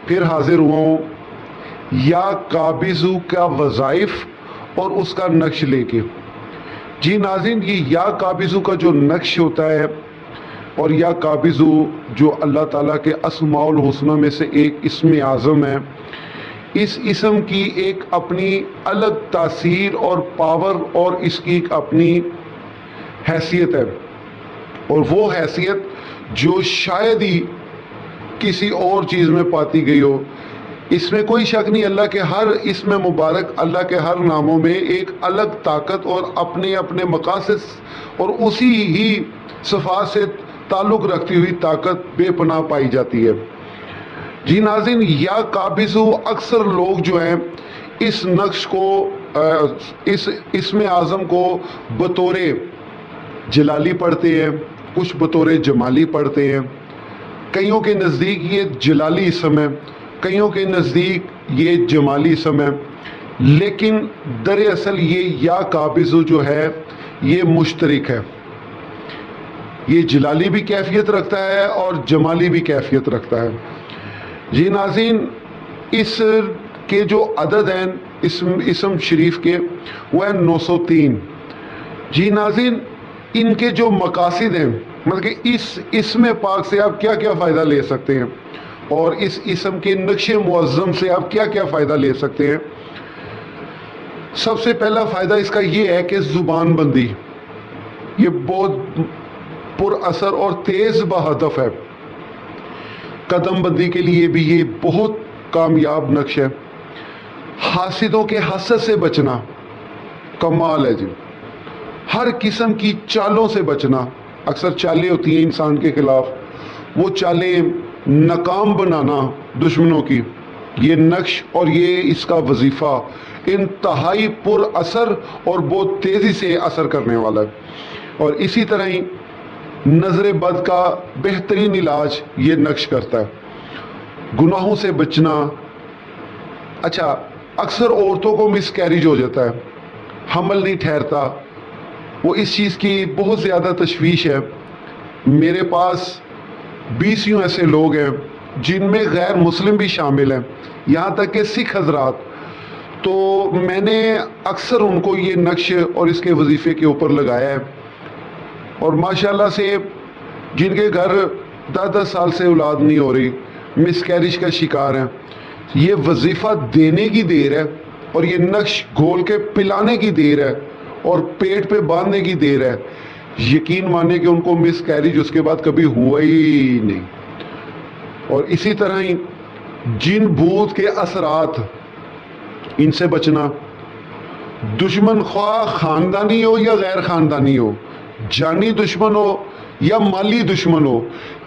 پھر حاضر ہوا ہوں یا قابضو کا وظائف اور اس کا نقش لے کے۔ جی ناظرین، یہ یا قابضو کا جو نقش ہوتا ہے اور یا قابضو جو اللہ تعالیٰ کے اسماء الحسنہ میں سے ایک اسم اعظم ہے، اس اسم کی ایک اپنی الگ تاثیر اور پاور اور اس کی ایک اپنی حیثیت ہے، اور وہ حیثیت جو شاید ہی کسی اور چیز میں پاتی گئی ہو۔ اس میں کوئی شک نہیں، اللہ کے ہر اسم مبارک، اللہ کے ہر ناموں میں ایک الگ طاقت اور اپنے اپنے مقاصد اور اسی ہی صفات سے تعلق رکھتی ہوئی طاقت بے پناہ پائی جاتی ہے۔ جی ناظرین، یا قابضو اکثر لوگ جو ہیں اس نقش کو، اس اسم اعظم کو بطور جلالی پڑھتے ہیں، کچھ بطور جمالی پڑھتے ہیں۔ کئیوں کے نزدیک یہ جلالی اسم ہے، کئیوں کے نزدیک یہ جمالی اسم ہے، لیکن دراصل یہ یا قابضو جو ہے یہ مشترک ہے، یہ جلالی بھی کیفیت رکھتا ہے اور جمالی بھی کیفیت رکھتا ہے۔ جی ناظرین، اس کے جو عدد ہیں اسم شریف کے وہ ہیں 903۔ جی ناظرین، ان کے جو مقاصد ہیں، مطلب کہ اس اسم پاک سے آپ کیا کیا فائدہ لے سکتے ہیں اور اس اسم کے نقش معظم سے آپ کیا کیا فائدہ لے سکتے ہیں۔ سب سے پہلا فائدہ اس کا یہ ہے کہ زبان بندی یہ بہت پر اثر اور تیز بہدف ہے۔ قدم بندی کے لیے بھی یہ بہت کامیاب نقش ہے۔ حاسدوں کے حسد سے بچنا کمال ہے جی۔ ہر قسم کی چالوں سے بچنا، اکثر چالیں ہوتی ہیں انسان کے خلاف، وہ چالیں ناکام بنانا دشمنوں کی، یہ نقش اور یہ اس کا وظیفہ انتہائی پر اثر اور بہت تیزی سے اثر کرنے والا ہے۔ اور اسی طرح ہی نظر بد کا بہترین علاج یہ نقش کرتا ہے۔ گناہوں سے بچنا، اچھا اکثر عورتوں کو مس کیریج ہو جاتا ہے، حمل نہیں ٹھہرتا، وہ اس چیز کی بہت زیادہ تشویش ہے۔ میرے پاس 20 ایسے لوگ ہیں جن میں غیر مسلم بھی شامل ہیں، یہاں تک کہ سکھ حضرات، تو میں نے اکثر ان کو یہ نقش اور اس کے وظیفے کے اوپر لگایا ہے، اور ماشاءاللہ سے جن کے گھر 10 سال سے اولاد نہیں ہو رہی، مس کیریج کا شکار ہیں، یہ وظیفہ دینے کی دیر ہے اور یہ نقش گھول کے پلانے کی دیر ہے اور پیٹ پہ باندھنے کی دیر ہے، یقین مانے کہ ان کو مس کیریج اس کے بعد کبھی ہوا ہی نہیں۔ اور اسی طرح ہی جن بھوت کے اثرات، ان سے بچنا، دشمن خواہ خاندانی ہو یا غیر خاندانی ہو، جانی دشمن ہو یا مالی دشمن ہو،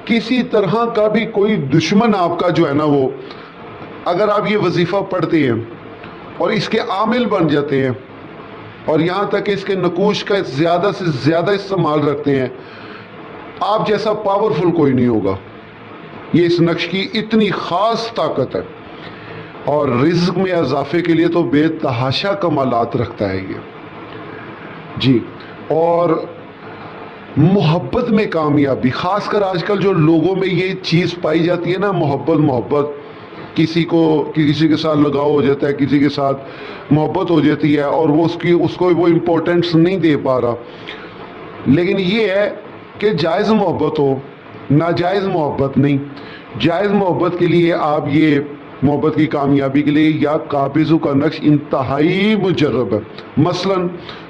کسی طرح کا بھی کوئی دشمن آپ کا جو ہے نا، وہ اگر آپ یہ وظیفہ پڑھتے ہیں اور اس کے عامل بن جاتے ہیں اور یہاں تک کہ اس کے نقوش کا زیادہ سے زیادہ استعمال رکھتے ہیں، آپ جیسا پاورفل کوئی نہیں ہوگا۔ یہ اس نقش کی اتنی خاص طاقت ہے، اور رزق میں اضافے کے لیے تو بے تحاشا کمالات رکھتا ہے یہ جی۔ اور محبت میں کامیابی، خاص کر آج کل جو لوگوں میں یہ چیز پائی جاتی ہے نا، محبت، کسی کے ساتھ لگاؤ ہو جاتا ہے، کسی کے ساتھ محبت ہو جاتی ہے اور وہ اس کو وہ امپورٹنس نہیں دے پا رہا، لیکن یہ ہے کہ جائز محبت ہو، ناجائز محبت نہیں۔ جائز محبت کے لیے آپ یہ محبت کی کامیابی کے لیے یا قابضو کا نقش انتہائی مجرب ہے۔ مثلا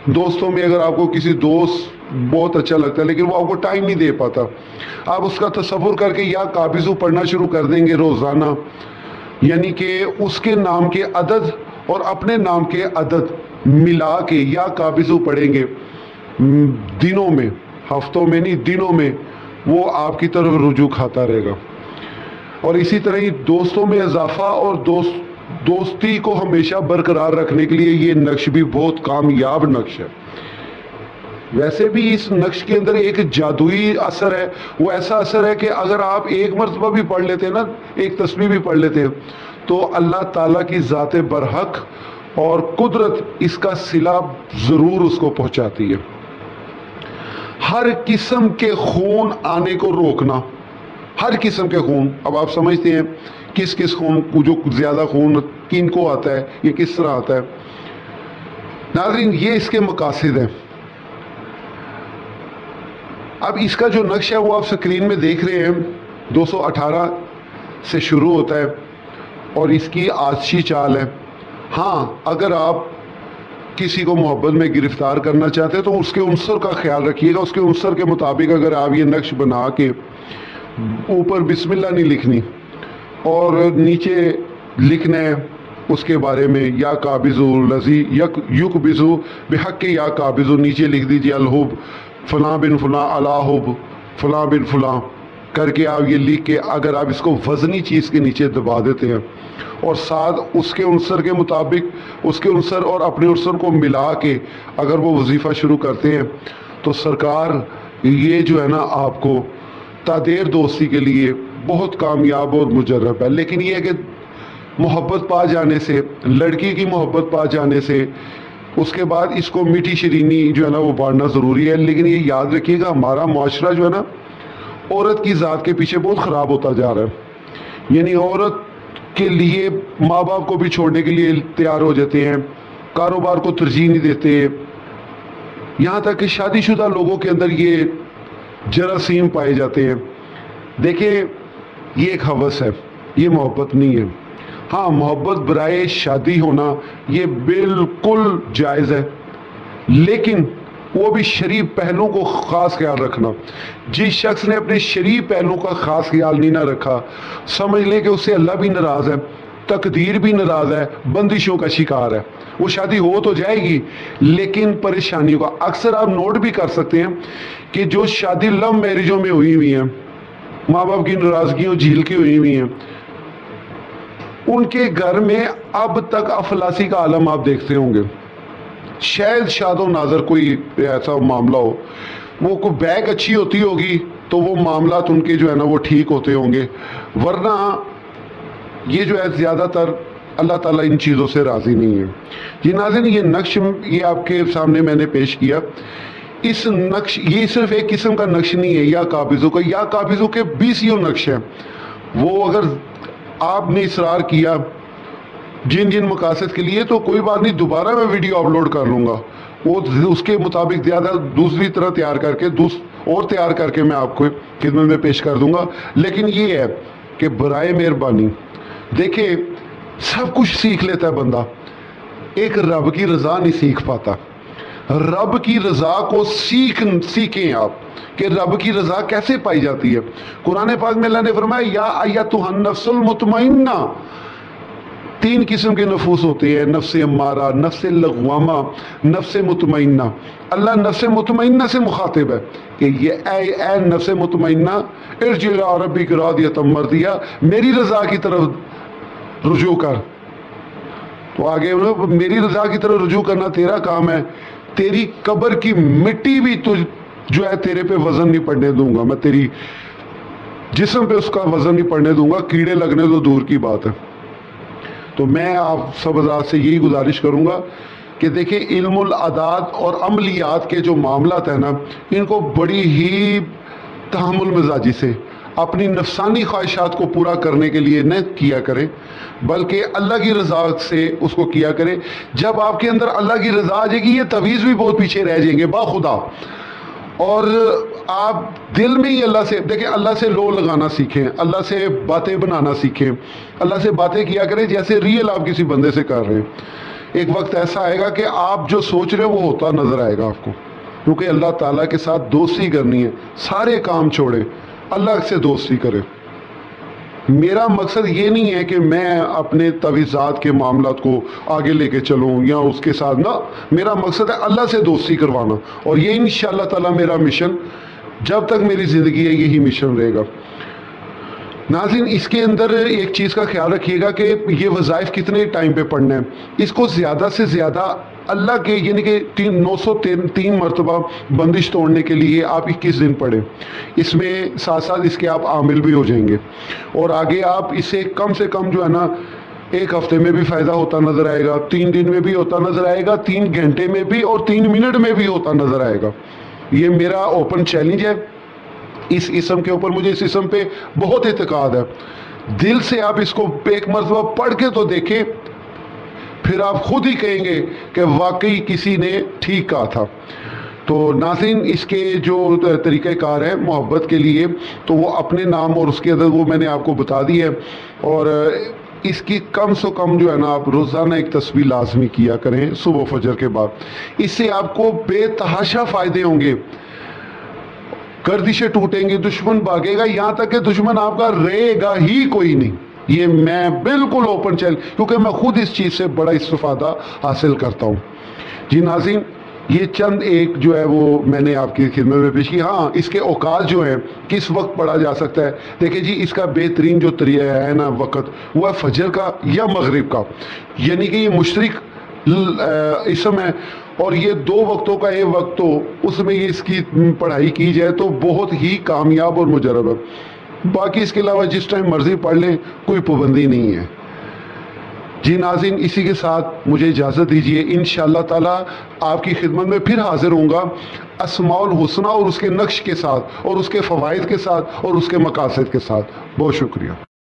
دوستوں میں اگر آپ کو کسی دوست بہت اچھا لگتا ہے لیکن وہ آپ کو ٹائم نہیں دے پاتا، آپ اس کا تصور کر کے یا قابضو پڑھنا شروع کر دیں گے روزانہ، یعنی کہ اس کے نام کے عدد اور اپنے نام کے عدد ملا کے یا قابضو پڑھیں گے، دنوں میں، ہفتوں میں نہیں، دنوں میں وہ آپ کی طرف رجوع کھاتا رہے گا۔ اور اسی طرح ہی دوستوں میں اضافہ اور دوستی کو ہمیشہ برقرار رکھنے کے لیے یہ نقش بھی بہت کامیاب نقش ہے۔ ویسے بھی اس نقش کے اندر ایک جادوئی اثر ہے، وہ ایسا اثر ہے کہ اگر آپ ایک مرتبہ بھی پڑھ لیتے ہیں نا، ایک تسبیح بھی پڑھ لیتے ہیں، تو اللہ تعالیٰ کی ذات برحق اور قدرت اس کا صلہ ضرور اس کو پہنچاتی ہے۔ ہر قسم کے خون آنے کو روکنا، हर किस्म के खून। अब आप समझते हैं किस किस खून को, जो ज़्यादा खून किन को आता है, ये किस तरह आता है। नाज़रीन, ये इसके मकासद हैं। अब इसका जो नक्शा है वो आप स्क्रीन में देख रहे हैं, 218 से शुरू होता है और इसकी आजशी चाल है। हाँ, अगर आप किसी को मोहब्बत में गिरफ्तार करना चाहते हैं तो उसके उनसर का ख्याल रखिएगा। उसके उनसर के मुताबिक अगर आप ये नक्श बना के ऊपर बिस्मिल्लाह नहीं लिखनी और नीचे लिखना है उसके बारे में, या काबिज़ु लजी युक बिज़ु बेहक के, या काबिज़ु नीचे लिख दीजिए अलहुब फ़लाँ बिन फ़लाँ अलाहुब फ़लाँ बिन फ़लाँ करके आप ये लिख के अगर आप इसको वज़नी चीज़ के नीचे दबा देते हैं और साथ उसके उनसर के मुताबिक उसके उनसर और अपने उनसर को मिला के अगर वो वजीफ़ा शुरू करते हैं तो सरकार ये जो है ना आपको तादेर दोस्ती के लिए बहुत कामयाब और मुजर्रब है। लेकिन ये है कि मोहब्बत पा जाने से, लड़की की मोहब्बत पा जाने से उसके बाद इसको मीठी शरीनी जो है ना वो बांटना ज़रूरी है। लेकिन ये याद रखिएगा, हमारा माशरा जो है ना औरत की ज़ात के पीछे बहुत ख़राब होता जा रहा है। यानी औरत के लिए माँ बाप को भी छोड़ने के लिए तैयार हो जाते हैं, कारोबार को तरजीह नहीं देते, यहाँ तक कि शादीशुदा लोगों के अंदर ये जरासीम पाए जाते हैं। देखिए, ये एक हवस है, ये मोहब्बत नहीं है। हाँ, मोहब्बत बराए शादी होना ये बिल्कुल जायज़ है, लेकिन वो भी शरीफ पहलुओं को ख़ास ख्याल रखना। जिस शख्स ने अपने शरीफ पहलुओं का ख़ास ख्याल नहीं ना रखा, समझ ले कि उससे अल्लाह भी नाराज़ है, तकदीर भी नाराज़ है, बंदिशों का शिकार है। वो शादी हो तो जाएगी लेकिन परेशानियों का। अक्सर आप नोट भी कर सकते हैं कि जो शादी लव मैरिजों में हुई हुई हैं, माँ बाप की नाराज़गियों झील के हुई हुई हैं, उनके घर में अब तक अफलासी का आलम आप देखते होंगे। शायद शादो नाजर कोई ऐसा मामला हो, वो कोई बैग अच्छी होती होगी तो वो मामला उनके जो है ना वो ठीक होते होंगे, वरना ये जो है ज़्यादातर अल्लाह ताला इन चीज़ों से राज़ी नहीं है। जी नाज़रीन, ये नक्श ये आपके सामने मैंने पेश किया। इस नक्श, ये सिर्फ एक किस्म का नक्श नहीं है या काबिज़ों का, या काबिज़ों के 20 नक्श हैं। वो अगर आपने इसरार किया जिन जिन मकासद के लिए, तो कोई बात नहीं, दोबारा मैं वीडियो अपलोड कर लूँगा, वो उसके मुताबिक ज़्यादा दूसरी तरह तैयार करके और तैयार करके मैं आपको खिदमत में पेश कर दूँगा। लेकिन ये है कि बराए मेहरबानी, देखिए सब कुछ सीख लेता है बंदा, एक रब की रज़ा नहीं सीख पाता। रब की रज़ा को सीखें आप कि रब की रज़ा कैसे पाई जाती है। कुरान पाक में अल्लाह ने फरमाया, या अय्यतुहन नफ्सुल मुतमइन्ना, 3 किस्म के नफूस होते हैं, नफ्स अम्मारा, नफ्स लग़वामा, नफ्स मुतमइन्ना। अल्लाह नफ्स मुतमइन्ना से मुखातिब है कि ये ऐ नफ्स मुतमइन्ना इरजी इला रब्बिक रादियतम मर्दिया, मेरी रज़ा की तरफ रुजू कर। तो आगे मेरी रज़ा की तरफ रुजू करना तेरा काम है, तेरी कब्र की मिट्टी भी तुझ जो है तेरे पे वजन नहीं पड़ने दूंगा, मैं तेरी जिस्म पे उसका वजन नहीं पड़ने दूंगा, कीड़े लगने तो दूर की बात है। तो मैं आप सब हज़रात से यही गुजारिश करूंगा कि देखिए, इल्मुल आदात और अमलियात के जो मामलात है ना, इनको बड़ी ही तहम्मुल मिजाजी से अपनी नफसानी ख्वाहिशात को पूरा करने के लिए न किया करें, बल्कि अल्लाह की रज़ा से उसको किया करें। जब आपके अंदर अल्लाह की रज़ा आ जाएगी, ये तवीज़ भी बहुत पीछे रह जाएंगे बाखुदा, और आप दिल में ही अल्लाह से, देखिए, अल्लाह से लो लगाना सीखें, अल्लाह से बातें बनाना सीखें, अल्लाह से बातें किया करें जैसे रियल आप किसी बंदे से कर रहे हैं। एक वक्त ऐसा आएगा कि आप जो सोच रहे हो वो होता नजर आएगा आपको, क्योंकि अल्लाह ताला के साथ दोस्ती करनी है। सारे काम छोड़े, अल्लाह से दोस्ती करें। मेरा मकसद ये नहीं है कि मैं अपने तवीज़ात के मामलात को आगे लेके चलूँ या उसके साथ ना, मेरा मकसद है अल्लाह से दोस्ती करवाना, और ये इंशाअल्लाह ताला मेरा मिशन, जब तक मेरी ज़िंदगी है यही मिशन रहेगा। नाज़रीन, इसके अंदर एक चीज़ का ख्याल रखिएगा कि ये वज़ाइफ कितने टाइम पे पढ़ना है। इसको ज़्यादा से ज़्यादा अल्लाह के, यानी कि 903 मरतबा बंदिश तोड़ने के लिए आप 21 दिन पढ़ें। इसमें साथ साथ इसके आप आमिल भी हो जाएंगे, और आगे आप इसे कम से कम जो है ना 1 हफ्ते में भी फ़ायदा होता नज़र आएगा, 3 दिन में भी होता नज़र आएगा, 3 घंटे में भी और 3 मिनट में भी होता नज़र आएगा। ये मेरा ओपन चैलेंज है। इस इसम के ऊपर मुझे इस इसम पे बहुत एतकाद है। दिल से आप इसको एक मरतबा पढ़ के तो देखें, फिर आप खुद ही कहेंगे कि वाकई किसी ने ठीक कहा था। तो नाज़रीन, इसके जो तरीक़ेकार है मोहब्बत के लिए, तो वो अपने नाम और उसके अंदर वो मैंने आपको बता दी है। और इसकी कम से कम जो है ना, आप रोज़ाना एक तस्बीह लाजमी किया करें सुबह फजर के बाद। इससे आपको बेतहाशा फ़ायदे होंगे, गर्दिशें टूटेंगी, दुश्मन भागेगा, यहाँ तक कि दुश्मन आपका रहेगा ही कोई नहीं। ये मैं बिल्कुल ओपन चैलेंज, क्योंकि मैं खुद इस चीज़ से बड़ा इस्तिफादा हासिल करता हूँ। जी नाज़रीन, ये चंद एक जो है वो मैंने आपकी खिदमत में पेश की। हाँ, इसके औकात जो है, किस वक्त पढ़ा जा सकता है। देखिए जी, इसका बेहतरीन जो तरीका है ना वक़्त, वो है फजर का या मगरिब का, यानी कि ये मुश्तरक इसम है। और ये दो वक्तों का एक वक्त, तो उसमें ये इसकी पढ़ाई की जाए तो बहुत ही कामयाब और मुजरब है। बाकी इसके अलावा जिस टाइम मर्जी पढ़ लें, कोई पाबंदी नहीं है। जी नाज़रीन, इसी के साथ मुझे इजाज़त दीजिए। इंशाअल्लाह ताला आपकी खिदमत में फिर हाजिर होऊंगा अस्माउल हुस्ना और उसके नक्श के साथ, और उसके फ़वाइद के साथ, और उसके मकासद के साथ। बहुत शुक्रिया।